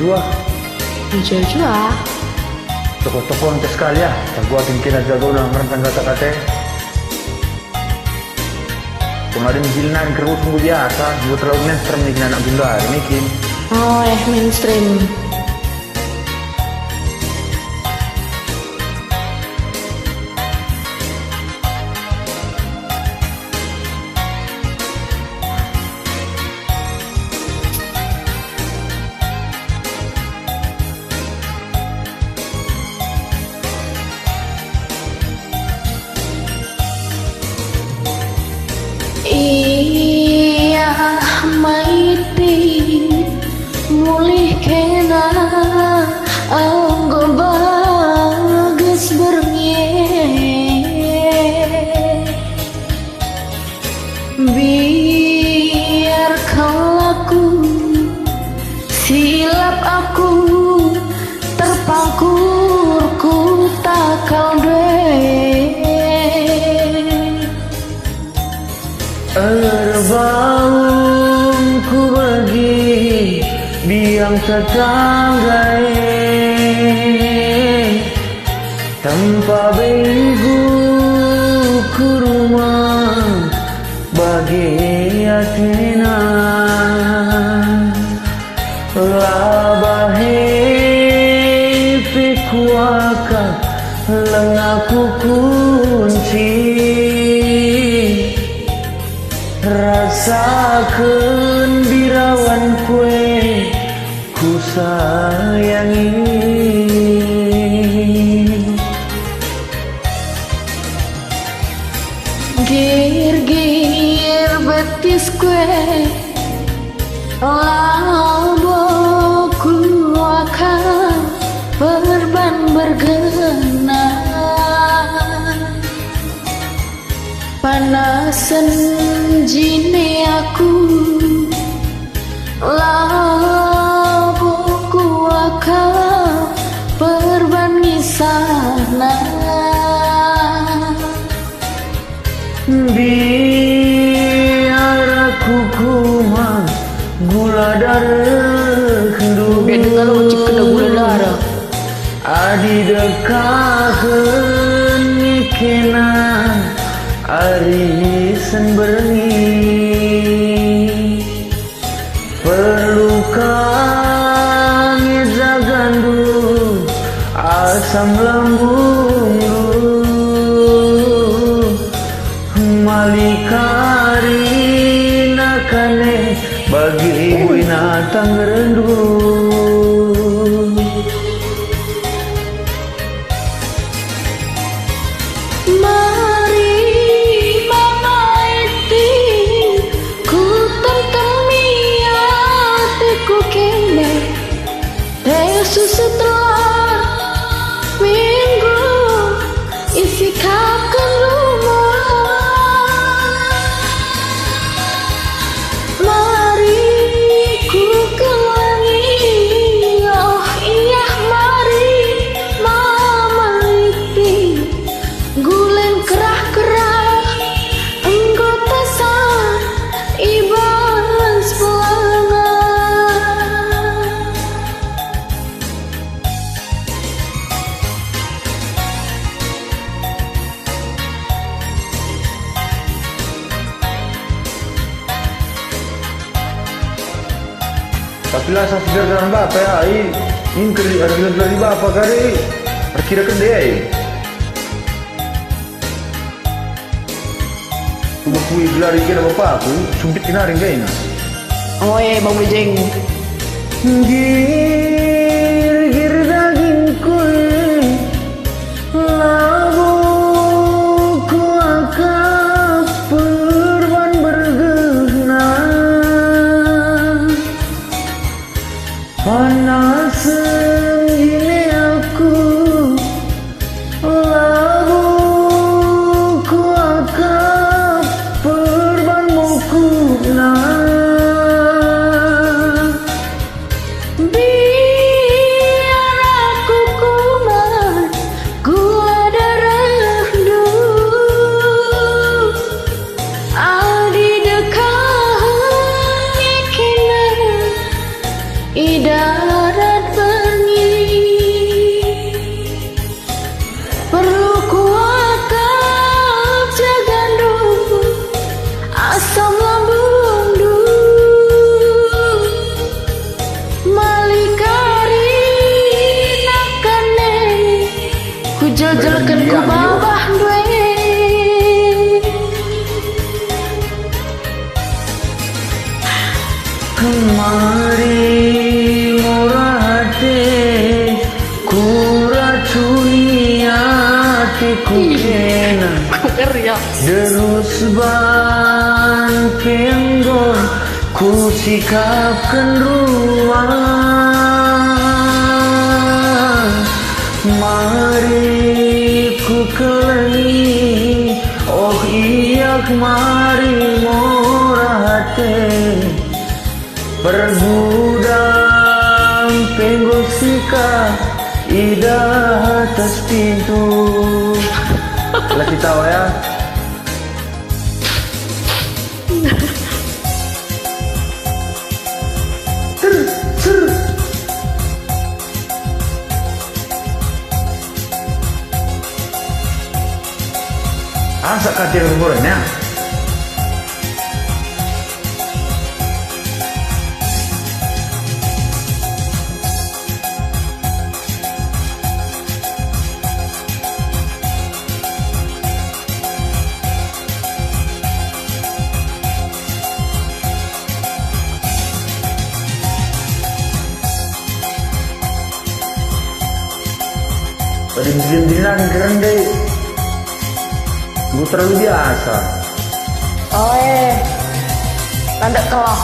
jua. Jua. Toko-toko nanti sekali ya. Gua tingkin aja gua udah ngerentang kata-kata. Pengadin jilnan kerus sungguh biasa. Gua terlalu mainstream nih anak bunda ini kin. Oh mainstream. Iya maiti mulih kena anggo bagus bernye biar kau laku silap aku terpangkur ku takal Erbaung ku bagi biang tetanggai tanpa begu ku rumah bagi atina labahe pikuaka lengaku kunci rasakan birawan kue ku sayangi gir-gir betis kue laboku akan perban bergena panasan jine aku labuku akan perban sana biar aku kuman gula darah kendu biar dengar lo cik kena gula darah adi dekakan nikena arisan berni perlu kami zagandu asam lambung malikari nakane bagi ibu natang rendu setelah minggu isi kakan rumah mari ku kelangi oh iya mari mama iti gulen kerah-kerah anggota sah iban sepelangan tapi lah saya sudah dalam bapak ya ini kali ada bilang dari bapak kali kira kedai cuma kui gelar ikan bapak aku sumpit kinaring kayaknya oh iya bang Bejeng gir daging kui labu ku akan perban bergena panas ini aku labu ku akan perban mukuna biar jelekan ku Berdiam, yo. babah duwe. Kemari murah hati ku racuni hatiku kena Kerja. derus ban penggon ku sikapkan rumah. Mari ku kelengi oh iya kemari murah hati bergudang penggol sika idah atas pintu. Kasih tahu ya. Asa katir gorengnya. Rindu-rinduan keren deh. Gue terlalu biasa. Oh tanda kelah.